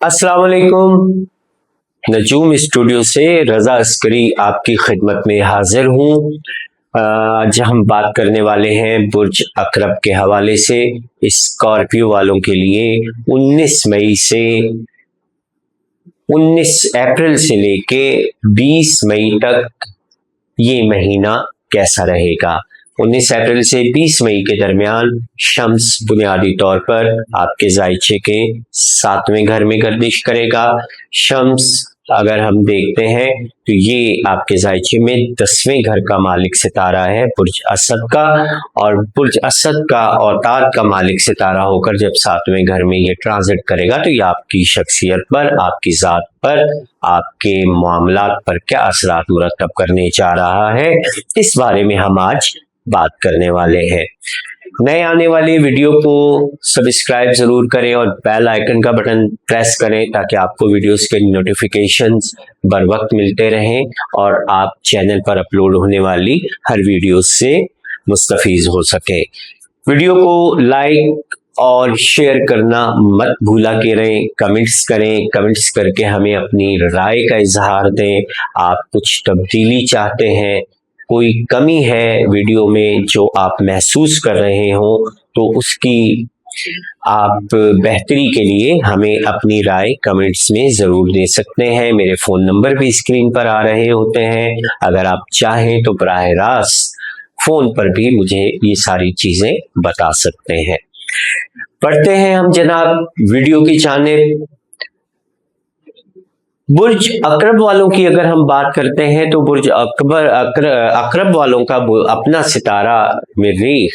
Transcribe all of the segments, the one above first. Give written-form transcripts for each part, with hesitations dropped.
अस्सलाम वालेकुम। नजूम स्टूडियो से रजा अस्करी आपकी खिदमत में हाजिर हूँ। आज हम बात करने वाले हैं बुर्ज अकरब के हवाले से। स्कॉर्पियो वालों के लिए 19 अप्रैल से लेके 20 मई तक ये महीना कैसा रहेगा। 19 अप्रैल से 20 मई के दरमियान शम्स बुनियादी तौर पर आपके जायचे के 7वें घर में गर्दिश करेगा। शम्स अगर हम देखते हैं तो ये आपके जायचे में 10वें घर का मालिक सितारा है बुर्ज असद का, और बुर्ज असद का औताद का मालिक सितारा होकर जब 7वें घर में ये ट्रांजिट करेगा तो ये आपकी शख्सियत पर, आपकी ज़ात पर, आपके मामलात पर क्या असरात मुरतब करने जा रहा है, इस बारे में हम आज बात करने वाले हैं। नए आने वाले वीडियो को सब्सक्राइब जरूर करें और बेल आइकन का बटन प्रेस करें ताकि आपको वीडियोस के नोटिफिकेशंस बर वक्त मिलते रहें और आप चैनल पर अपलोड होने वाली हर वीडियो से मुस्तफीज हो सके। वीडियो को लाइक और शेयर करना मत भूला करें, कमेंट्स करके हमें अपनी राय का इजहार दें। आप कुछ तब्दीली चाहते हैं, कोई कमी है वीडियो में जो आप महसूस कर रहे हो, तो उसकी आप बेहतरी के लिए हमें अपनी राय कमेंट्स में ज़रूर दे सकते हैं। मेरे फ़ोन नंबर भी स्क्रीन पर आ रहे होते हैं, अगर आप चाहें तो बराह रास्त फ़ोन पर भी मुझे ये सारी चीज़ें बता सकते हैं। पढ़ते हैं हम जनाब वीडियो की जानिब। बुर्ज अकरब वालों की अगर हम बात करते हैं तो बुर्ज अकरब वालों का अपना सितारा मरीख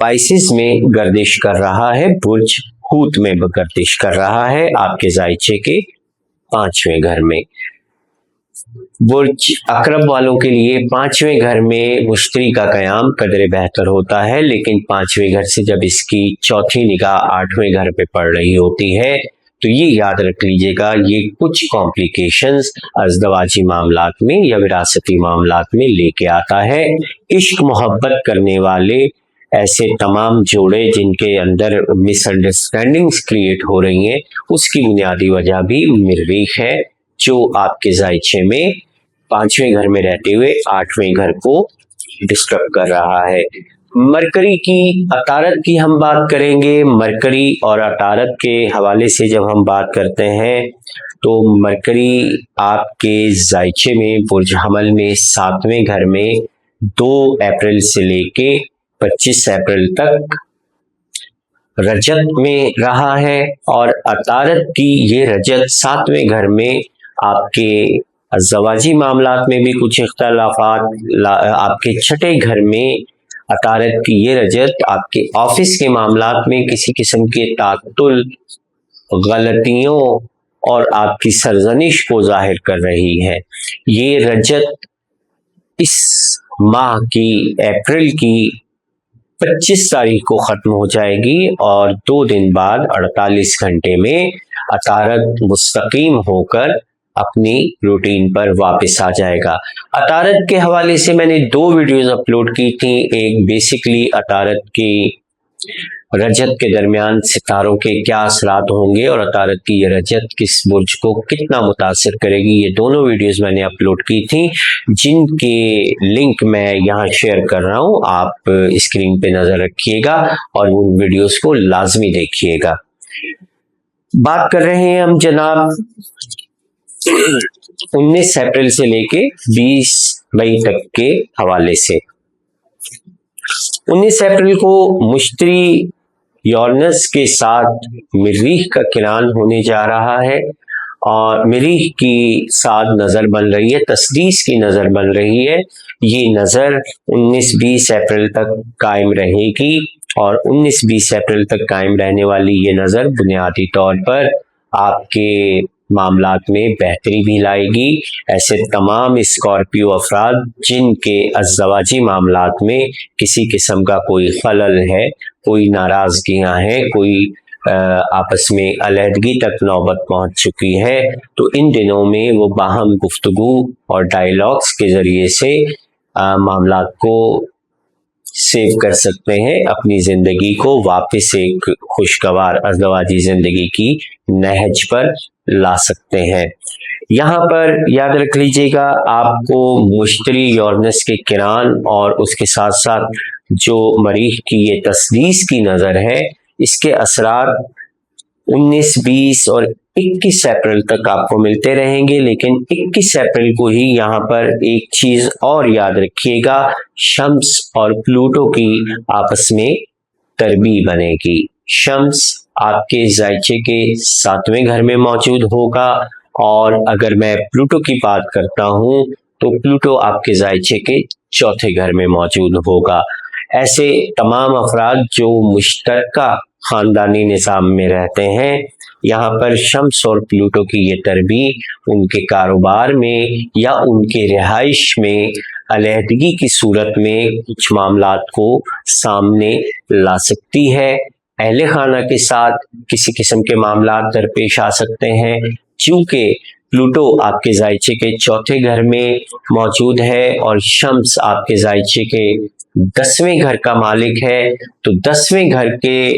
पाइसिस में गर्दिश कर रहा है, बुर्ज हूत में गर्दिश कर रहा है आपके जायचे के 5वें घर में। बुर्ज अकरब वालों के लिए 5वें घर में मुश्तरी का कयाम कदरे बेहतर होता है, लेकिन 5वें घर से जब इसकी चौथी निगाह 8वें घर पे पड़ रही होती है तो ये याद रख लीजिएगा, ये कुछ कॉम्प्लिकेशंस अज़दवाजी मामलात में या विरासती मामलात में लेके आता है। इश्क मोहब्बत करने वाले ऐसे तमाम जोड़े जिनके अंदर मिसअंडरस्टैंडिंग्स क्रिएट हो रही हैं, उसकी बुनियादी वजह भी मरीख है जो आपके जायचे में 5वें घर में रहते हुए 8वें घर को डिस्टर्ब कर रहा है। मरकरी की अतारत की हम बात करेंगे। मरकरी और अतारत के हवाले से जब हम बात करते हैं तो मरकरी आपके जायचे में बुर्ज हमल में 7वें घर में 2 अप्रैल से लेके 25 अप्रैल तक रजत में रहा है, और अतारत की ये रजत 7वें घर में आपके ज़वाजी मामलात में भी कुछ इख्तलाफात, आपके 6ठे घर में अतारत की ये रजत आपके ऑफिस के मामलात में किसी किस्म के तातुल, गलतियों और आपकी सरजनिश को जाहिर कर रही है। ये रजत इस माह की अप्रैल की 25 तारीख को ख़त्म हो जाएगी और 2 दिन बाद 48 घंटे में अतारत मुस्तकीम होकर अपनी रूटीन पर वापस आ जाएगा। अतारत के हवाले से मैंने 2 वीडियोस अपलोड की थी। एक बेसिकली अतारत की रजत के दरमियान सितारों के क्या असरात होंगे और अतारत की ये रजत किस बुर्ज को कितना मुतासिर करेगी, ये दोनों वीडियोस मैंने अपलोड की थी, जिनके लिंक मैं यहाँ शेयर कर रहा हूँ। आप स्क्रीन पे नज़र रखिएगा और उन वीडियोस को लाजमी देखिएगा। बात कर रहे हैं हम जनाब 19 अप्रैल से लेके 20 मई तक के हवाले से। 19 अप्रैल को मुश्तरी यूरेनस के साथ मरीख का किरान होने जा रहा है और मरीख की साथ नज़र बन रही है, तस्दीस की नज़र बन रही है। ये नज़र 19-20 अप्रैल तक कायम रहेगी और 19-20 अप्रैल तक कायम रहने वाली ये नज़र बुनियादी तौर पर आपके मामलात में बेहतरी भी लाएगी। ऐसे तमाम स्कॉर्पियो अफराद जिनके अज़दवाजी मामलात में किसी किस्म का कोई खलल है, कोई नाराज़गियाँ हैं, कोई आपस में अलहदगी तक नौबत पहुँच चुकी है, तो इन दिनों में वो बाहम गुफ्तगू और डायलॉग्स के ज़रिए से मामलात को सेव कर सकते हैं, अपनी जिंदगी को वापस एक खुशगवार अज़दवाजी जिंदगी की नहज पर ला सकते हैं। यहाँ पर याद रख लीजिएगा, आपको मुश्तरी यूरेनस के किरान और उसके साथ साथ जो मरीख की ये तस्लीस की नज़र है, इसके असरार 19, 20 और 21 अप्रैल तक आपको मिलते रहेंगे। लेकिन 21 अप्रैल को ही यहाँ पर एक चीज और याद रखिएगा, शम्स और प्लूटो की आपस में तरबी बनेगी। शम्स आपके ज़ायचे के 7वें घर में मौजूद होगा, और अगर मैं प्लूटो की बात करता हूँ तो प्लूटो आपके ज़ायचे के 4थे घर में मौजूद होगा। ऐसे तमाम अफराद जो मुश्तरका खानदानी निज़ाम में रहते हैं, यहाँ पर शम्स और प्लूटो की ये तरबी उनके कारोबार में या उनके रिहाइश में अलहदगी की सूरत में कुछ मामलात को सामने ला सकती है। अहले खाना के साथ किसी किस्म के मामलात दरपेश आ सकते हैं। चूँकि प्लूटो आपके ज़ायचे के 4थे घर में मौजूद है और शम्स आपके ज़ायचे के 10वें घर का मालिक है, तो 10वें घर के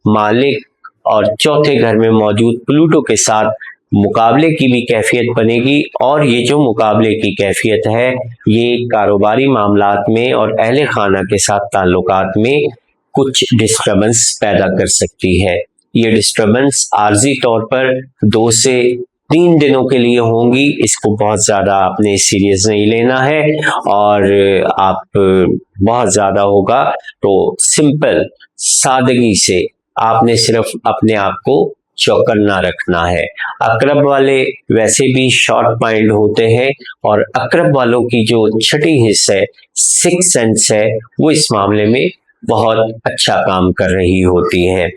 मालिक और 4थे घर में मौजूद प्लूटो के साथ मुकाबले की भी कैफियत बनेगी। और ये जो मुकाबले की कैफियत है, ये कारोबारी मामलात में और अहले खाना के साथ ताल्लुकात में कुछ डिस्टर्बेंस पैदा कर सकती है। ये डिस्टर्बेंस आर्जी तौर पर 2 से 3 दिनों के लिए होंगी। इसको बहुत ज़्यादा आपने सीरियस नहीं लेना है, और आप बहुत ज़्यादा होगा तो सिंपल सादगी से आपने सिर्फ अपने आप को चौकन्ना रखना है। अकरब वाले वैसे भी शॉर्ट माइंड होते हैं, और अकरब वालों की जो छठी हिस्सा है, 6th सेंस है, वो इस मामले में बहुत अच्छा काम कर रही होती है।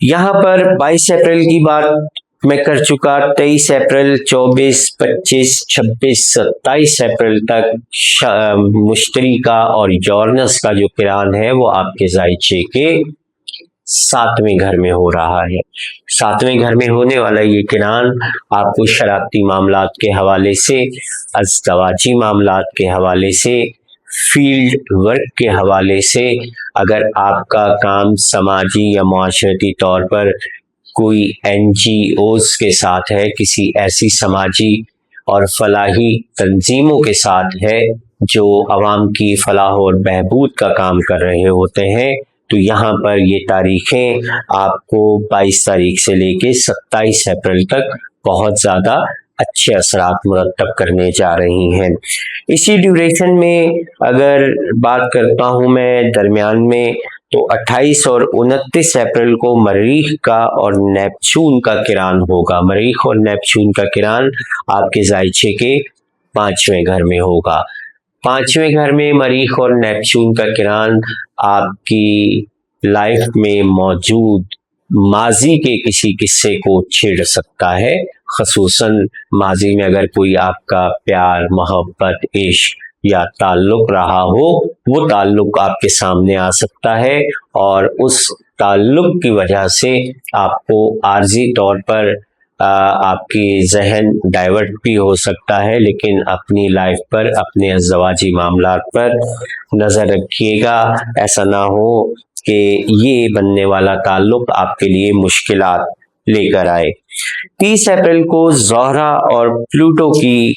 यहाँ पर 22 अप्रैल की बात मैं कर चुका। 23 अप्रैल, 24, 25, 26, 27 अप्रैल तक मुश्तरी का और यूरेनस का जो किरान है वो आपके ज़ायचे के 7वें घर में हो रहा है। 7वें घर में होने वाला ये किरान आपको शरारती मामलात के हवाले से, अज़दवाजी मामलात के हवाले से, फील्ड वर्क के हवाले से, अगर आपका काम समाजी या मुआशरती तौर पर कोई NGOs के साथ है, किसी ऐसी समाजी और फलाही तंजीमों के साथ है जो अवाम की फलाह और बहबूद का काम कर रहे होते हैं, तो यहाँ पर ये तारीखें आपको 22 तारीख से लेके 27 अप्रैल तक बहुत ज़्यादा अच्छे असरात मुरतब करने जा रही हैं। इसी ड्यूरेशन में अगर बात करता हूँ मैं दरमियान में, तो 28 और 29 अप्रैल को मरीख का और नेपच्यून का किरान होगा। मरीख और नेपच्यून का किरान आपके ज़ायचे के 5वें घर में होगा। 5वें घर में मरीख और नेपच्यून का किरान आपकी लाइफ में मौजूद माजी के किसी किस्से को छेड़ सकता है। ख़ुसूसन माजी में अगर कोई आपका प्यार, मोहब्बत, इश्क या ताल्लुक रहा हो, वो ताल्लुक आपके सामने आ सकता है, और उस ताल्लुक की वजह से आपको आर्जी तौर पर आपकी जहन डाइवर्ट भी हो सकता है। लेकिन अपनी लाइफ पर, अपने अज़दवाजी मामलात पर नज़र रखिएगा, ऐसा ना हो कि ये बनने वाला ताल्लुक आपके लिए मुश्किलात लेकर आए। 30 अप्रैल को ज़ोहरा और प्लूटो की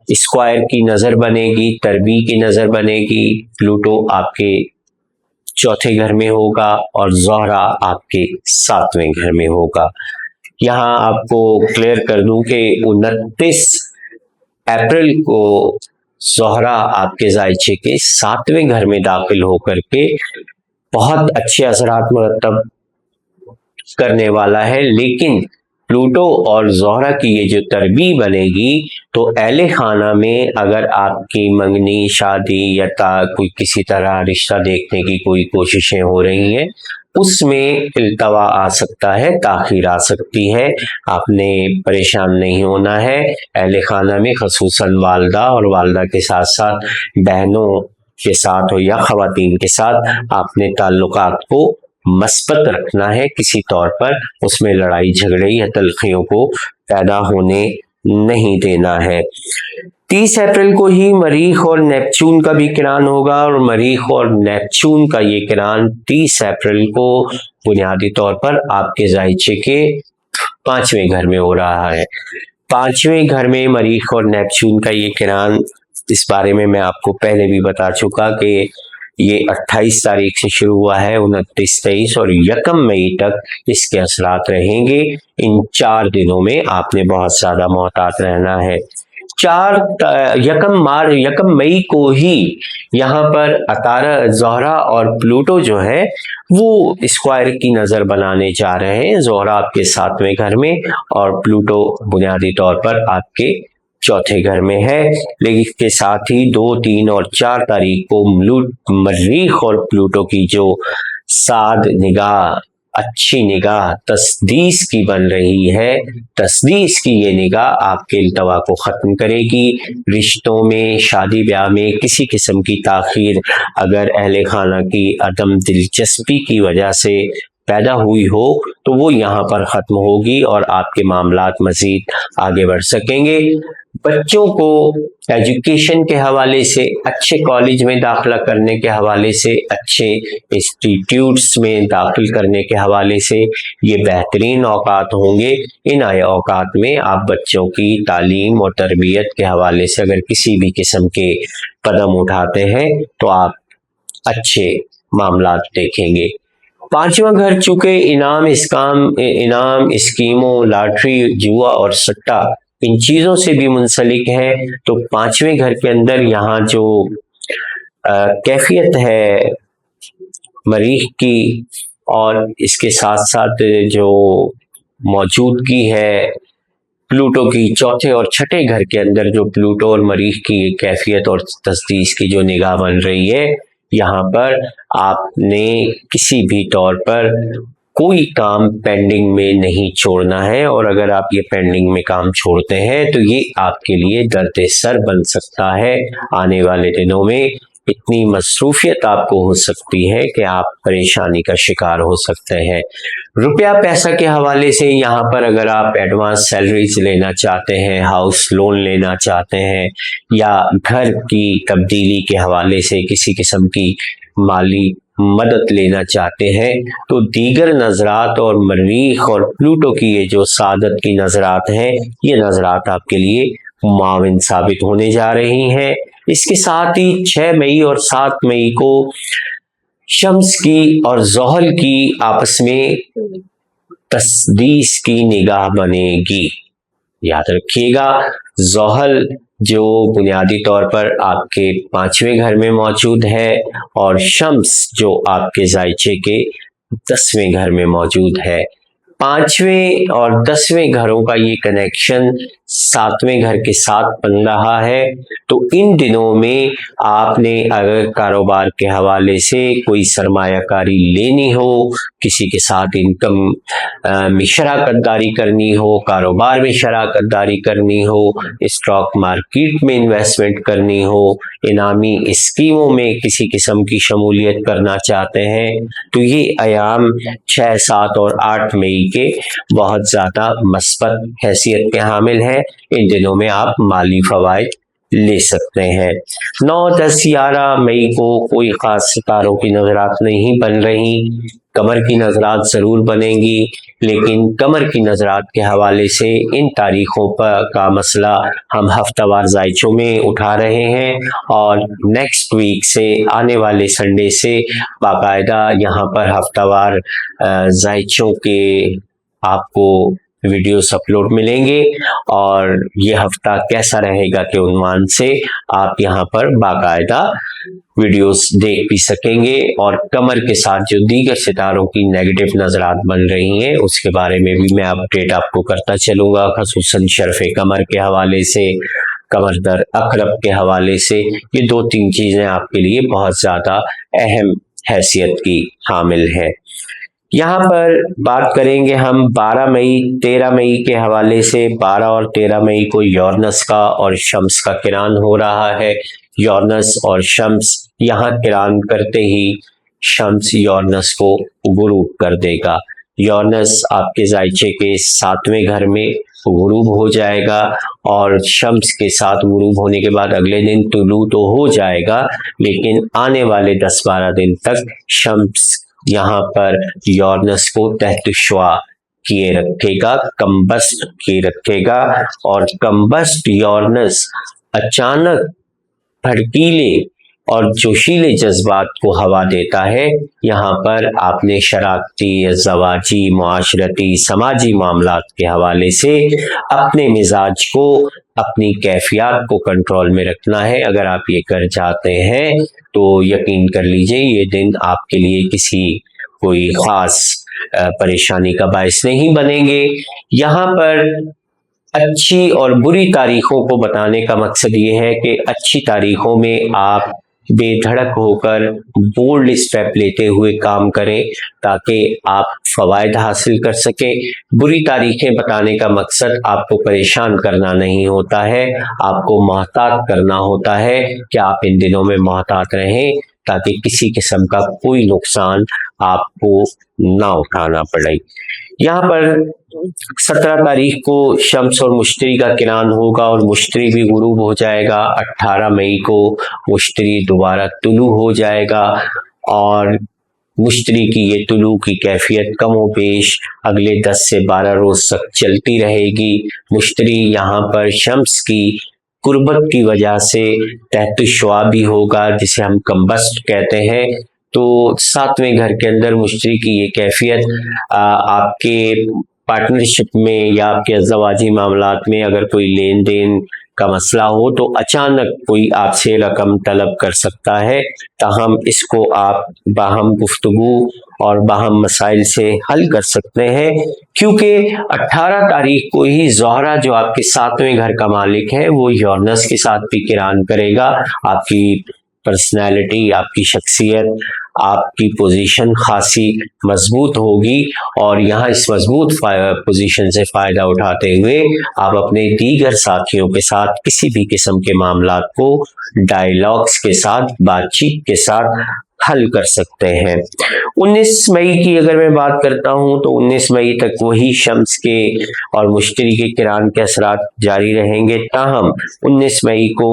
स्क्वायर की नज़र बनेगी, तरबी की नज़र बनेगी। प्लूटो आपके 4थे घर में होगा और ज़ोहरा आपके 7वें घर में होगा। यहाँ आपको क्लियर कर दूं कि 29 अप्रैल को ज़ोहरा आपके ज़ायचे के 7वें घर में दाखिल होकर के बहुत अच्छे असरात मुरतब करने वाला है। लेकिन प्लूटो और ज़ोहरा की ये जो तरबी बनेगी, तो अहले खाना में अगर आपकी मंगनी, शादी या कोई किसी तरह रिश्ता देखने की कोई कोशिशें हो रही हैं, उसमें इल्तवा आ सकता है, ताख़ीर आ सकती है। आपने परेशान नहीं होना है। अहले खाना में ख़ुसूसन वालदा और वालदा के साथ साथ बहनों के साथ हो या ख़वातीन के साथ आपने ताल्लुकात को मस्बत रखना है। किसी तौर पर उसमें लड़ाई झगड़े या तलखियों को पैदा होने नहीं देना है। 30 अप्रैल को ही मरीख और नेपच्यून का भी किरान होगा, और मरीख और नेपच्यून का ये किरान 30 अप्रैल को बुनियादी तौर पर आपके जायचे के 5वें घर में हो रहा है। 5वें घर में मरीख और नेपच्यून का ये किरान, इस बारे में मैं आपको पहले भी बता चुका कि ये 28 तारीख से शुरू हुआ है, 29, 23 और 1 मई तक इसके असरात रहेंगे। इन 4 दिनों में आपने बहुत ज्यादा मोहतात रहना है। 1 मई को ही यहाँ पर अतारा, ज़ोहरा और प्लूटो जो है वो स्क्वायर की नजर बनाने जा रहे हैं। ज़ोहरा आपके 7वें घर में और प्लूटो बुनियादी तौर पर आपके 4थे घर में है। लेकिन इसके साथ ही 2, 3 और 4 तारीख को मरीख और प्लूटो की जो साद निगाह, अच्छी निगाह तस्दीस की बन रही है, तस्दीस की ये निगाह आपके इल्तवा को ख़त्म करेगी। रिश्तों में, शादी ब्याह में किसी किस्म की ताख़ीर अगर अहले खाना की अदम दिलचस्पी की वजह से पैदा हुई हो तो वो यहाँ पर ख़त्म होगी और आपके मामलात मज़ीद आगे बढ़ सकेंगे। बच्चों को एजुकेशन के हवाले से, अच्छे कॉलेज में दाखिला करने के हवाले से, अच्छे इंस्टीट्यूट्स में दाखिल करने के हवाले से ये बेहतरीन औकात होंगे। इन औकात में आप बच्चों की तालीम और तरबियत के हवाले से अगर किसी भी किस्म के कदम उठाते हैं तो आप अच्छे मामलात देखेंगे। 5वां घर चूँकि इनाम, स्कीमों, लॉटरी, जुआ और सट्टा इन चीज़ों से भी मुंसलिक है, तो 5वें घर के अंदर यहाँ जो कैफियत है मरीख की और इसके साथ साथ जो मौजूदगी है प्लूटो की 4थे और 6ठे घर के अंदर, जो प्लूटो और मरीख की कैफियत और तस्दीस की जो निगाह बन रही है, यहाँ पर आपने किसी भी तौर पर कोई काम पेंडिंग में नहीं छोड़ना है, और अगर आप ये पेंडिंग में काम छोड़ते हैं तो ये आपके लिए दर्द सर बन सकता है। आने वाले दिनों में इतनी मसरूफियत आपको हो सकती है कि आप परेशानी का शिकार हो सकते हैं। रुपया पैसा के हवाले से यहाँ पर अगर आप एडवांस सैलरीज लेना चाहते हैं, हाउस लोन लेना चाहते हैं, या घर की तब्दीली के हवाले से किसी किस्म की माली मदद लेना चाहते हैं, तो दीगर नजरात और मरीख और प्लूटो की ये जो सादत की नजरात हैं, ये नजरात आपके लिए मुआविन साबित होने जा रही हैं। इसके साथ ही 6 मई और 7 मई को शम्स की और ज़ोहल की आपस में तस्दीस की निगाह बनेगी। याद रखिएगा, ज़ोहल जो बुनियादी तौर पर आपके 5वें घर में मौजूद है और शम्स जो आपके जायचे के 10वें घर में मौजूद है। 5वें और 10वें घरों का ये कनेक्शन 7वें घर के साथ बन रहा है, तो इन दिनों में आपने अगर कारोबार के हवाले से कोई सरमायाकारी लेनी हो, किसी के साथ इनकम में शराकतदारी करनी हो, कारोबार में शराकतदारी करनी हो, स्टॉक मार्केट में इन्वेस्टमेंट करनी हो, इनामी स्कीमों में किसी किस्म की शमूलियत करना चाहते हैं, तो ये अयाम 6, 7 और 8 मई के बहुत ज़्यादा मस्बत हैसियत के हामिल हैं। इन दिनों में आप माली फवाइद ले सकते हैं। 9, 10, 11 मई को कोई ख़ास सितारों की नज़रात नहीं बन रही, कमर की नज़रात ज़रूर बनेंगी, लेकिन कमर की नज़रात के हवाले से इन तारीख़ों पर का मसला हम हफ्तावार जायचों में उठा रहे हैं, और नेक्स्ट वीक से, आने वाले संडे से बाकायदा यहाँ पर हफ्तावार जायचों के आपको वीडियोस अपलोड मिलेंगे, और ये हफ्ता कैसा रहेगा के उन्वान से आप यहाँ पर बाकायदा वीडियोस देख भी सकेंगे, और कमर के साथ जो दीगर सितारों की नेगेटिव नजरात बन रही हैं उसके बारे में भी मैं अपडेट आपको करता चलूँगा, खसूसन शर्फ़े कमर के हवाले से, कमर दर अकरब के हवाले से। ये 2-3 चीज़ें आपके लिए बहुत ज़्यादा अहम हैसियत की हामिल है। यहाँ पर बात करेंगे हम 12 मई, 13 मई के हवाले से। 12 और 13 मई को यूरेनस का और शम्स का किरान हो रहा है। यूरेनस और शम्स यहाँ किरान करते ही शम्स यूरेनस को गुरूब कर देगा। यूरेनस आपके जायचे के 7वें घर में غروब हो जाएगा और शम्स के साथ गुरूब होने के बाद अगले दिन तुलू तो हो जाएगा, लेकिन आने वाले 10-12 दिन तक शम्स यहाँ पर यूरेनस को तहत शुआ किए रखेगा, कम्बस्ट किए रखेगा। और कम्बस्ट यूरेनस अचानक भड़कीले और जोशीले जज्बात को हवा देता है। यहाँ पर आपने शरारती, ज़वाजी, मुआशरती, समाजी मामलात के हवाले से अपने मिजाज को, अपनी कैफियत को कंट्रोल में रखना है। अगर आप ये कर जाते हैं तो यकीन कर लीजिए ये दिन आपके लिए किसी कोई ख़ास परेशानी का बायस नहीं बनेंगे। यहाँ पर अच्छी और बुरी तारीखों को बताने का मकसद ये है कि अच्छी तारीखों में आप बेधड़क होकर बोल्ड स्टेप लेते हुए काम करें ताकि आप फवायद हासिल कर सकें। बुरी तारीखें बताने का मकसद आपको परेशान करना नहीं होता है, आपको मोहतात करना होता है कि आप इन दिनों में मोहतात रहें ताकि किसी किस्म का कोई नुकसान आपको ना उठाना पड़े। यहाँ पर 17 तारीख को शम्स और मुश्तरी का किरान होगा और मुश्तरी भी गुरूब हो जाएगा। 18 मई को मुश्तरी दोबारा तुलू हो जाएगा और मुश्तरी की ये तुलू की कैफियत कम व पेश अगले 10 से 12 रोज तक चलती रहेगी। मुश्तरी यहाँ पर शम्स की कुर्बत की वजह से तहत शुआ भी होगा, जिसे हम कम्बस्ट कहते हैं। तो 7वें घर के अंदर मुश्तरी की ये कैफियत आपके पार्टनरशिप में या आपके ज़वाजी मामलात में अगर कोई लेन देन का मसला हो तो अचानक कोई आपसे रकम तलब कर सकता है, ताहम इसको आप बाहम गुफ्तगू और बाहम मसाइल से हल कर सकते हैं, क्योंकि 18 तारीख को ही ज़ोहरा जो आपके 7वें घर का मालिक है वो यूरेनस के साथ भी किरान करेगा। आपकी पर्सनैलिटी, आपकी शख्सियत, आपकी पोजीशन खासी मजबूत होगी और यहाँ इस मजबूत पोजीशन से फ़ायदा उठाते हुए आप अपने दीगर साथियों के साथ किसी भी किस्म के मामलात को डायलॉग्स के साथ, बातचीत के साथ हल कर सकते हैं। 19 मई की अगर मैं बात करता हूं तो 19 मई तक वही शम्स के और मुश्तरी के किरान के असरात जारी रहेंगे, ताहम 19 मई को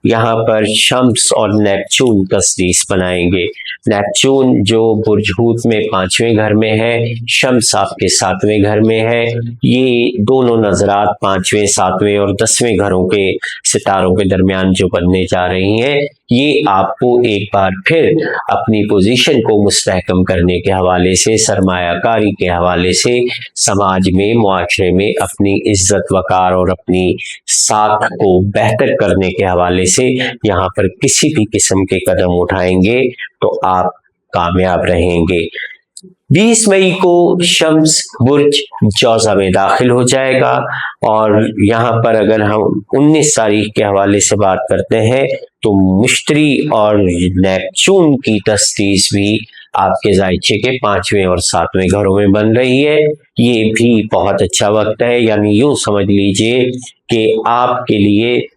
यहाँ पर शम्स और नेपच्यून तस्दीस बनाएंगे। नेपच्यून जो बुर्ज हूत में 5वें घर में है, शम्स आपके 7वें घर में है। ये दोनों नजरात 5वें, 7वें और 10वें घरों के सितारों के दरमियान जो बनने जा रही हैं, ये आपको एक बार फिर अपनी पोजीशन को मुस्तहकम करने के हवाले से, सरमायाकारी के हवाले से, समाज में, मुआशरे में अपनी इज्जत वकार और अपनी साख को बेहतर करने के हवाले से यहाँ पर किसी भी किस्म के कदम उठाएंगे तो आप कामयाब रहेंगे। 20 मई को शम्स बुर्ज जौज़ा में दाखिल हो जाएगा और यहाँ पर अगर हम 19 तारीख के हवाले से बात करते हैं तो मुश्तरी और नेपच्यून की तस्दीस भी आपके जायचे के 5वें और 7वें घरों में बन रही है। ये भी बहुत अच्छा वक्त है, यानी यूं समझ लीजिए कि आपके लिए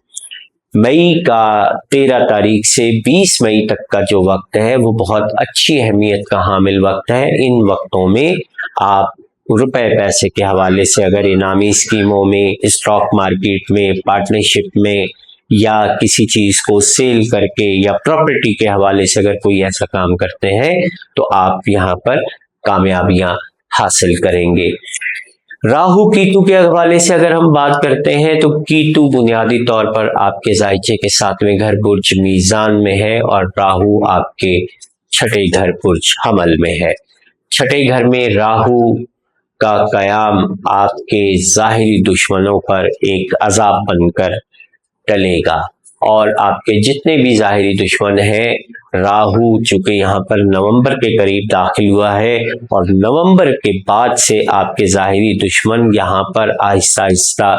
मई का 13 तारीख से 20 मई तक का जो वक्त है वो बहुत अच्छी अहमियत का हामिल वक्त है। इन वक्तों में आप रुपए पैसे के हवाले से अगर इनामी स्कीमों में, स्टॉक मार्केट में, पार्टनरशिप में या किसी चीज को सेल करके या प्रॉपर्टी के हवाले से अगर कोई ऐसा काम करते हैं तो आप यहाँ पर कामयाबियां हासिल करेंगे। राहु कीतु के हवाले से अगर हम बात करते हैं तो कीतु बुनियादी तौर पर आपके जायचे के 7वें घर बुर्ज मीज़ान में है और राहु आपके 6ठे घर बुर्ज हमल में है। 6ठे घर में राहु का कयाम आपके ज़ाहिरी दुश्मनों पर एक अजाब बनकर टलेगा और आपके जितने भी ज़ाहिरी दुश्मन हैं, राहु चूंकि यहाँ पर नवंबर के करीब दाखिल हुआ है और नवंबर के बाद से आपके ज़ाहिरी दुश्मन यहाँ पर आहिस्ता आहिस्ता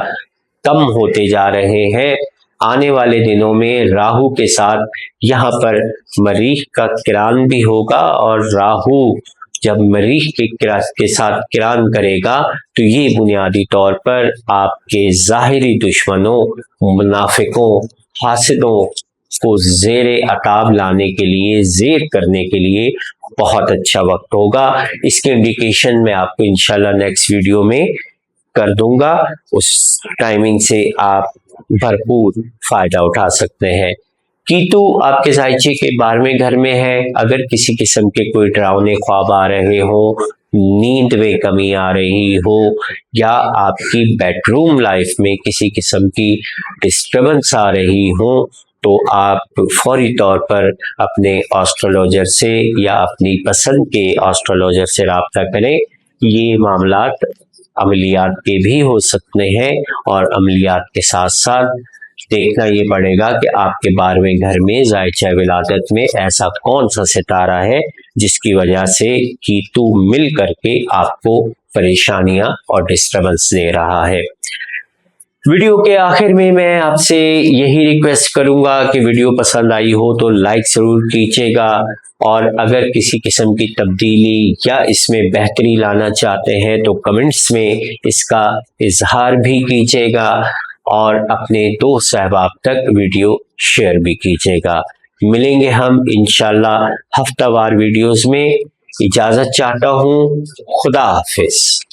कम होते जा रहे हैं। आने वाले दिनों में राहु के साथ यहाँ पर मरीख का किरान भी होगा और राहु जब मरीख के साथ किरान करेगा तो ये बुनियादी तौर पर आपके ज़ाहिरी दुश्मनों, मुनाफिकों, हासिदों को ज़ेरे अताब लाने के लिए, ज़ेर करने के लिए बहुत अच्छा वक्त होगा। इसके इंडिकेशन मैं आपको इंशाल्लाह नेक्स्ट वीडियो में कर दूंगा, उस टाइमिंग से आप भरपूर फायदा उठा सकते हैं। कीतु आपके जायचे के 12वें घर में है। अगर किसी किस्म के कोई डरावने ख्वाब आ रहे हो, नींद में कमी आ रही हो, या आपकी बेडरूम लाइफ में किसी किस्म की डिस्टर्बेंस आ रही हो, तो आप फौरी तौर पर अपने एस्ट्रोलॉजर से या अपनी पसंद के एस्ट्रोलॉजर से राब्ता करें। ये मामलात अमलियात के भी हो सकते हैं, और अमलियात के साथ साथ देखना ये पड़ेगा कि आपके 12वें घर में जायचा विलादत में ऐसा कौन सा सितारा है जिसकी वजह से कीतु मिल करके आपको परेशानियां और डिस्टर्बेंस दे रहा है। वीडियो के आखिर में मैं आपसे यही रिक्वेस्ट करूंगा कि वीडियो पसंद आई हो तो लाइक ज़रूर कीजिएगा, और अगर किसी किस्म की तब्दीली या इसमें बेहतरी लाना चाहते हैं तो कमेंट्स में इसका इजहार भी कीजिएगा, और अपने दोस्त अहबाब तक वीडियो शेयर भी कीजिएगा। मिलेंगे हम इंशाल्लाह हफ्तावार वीडियोस में। इजाज़त चाहता हूँ। खुदा हाफिज।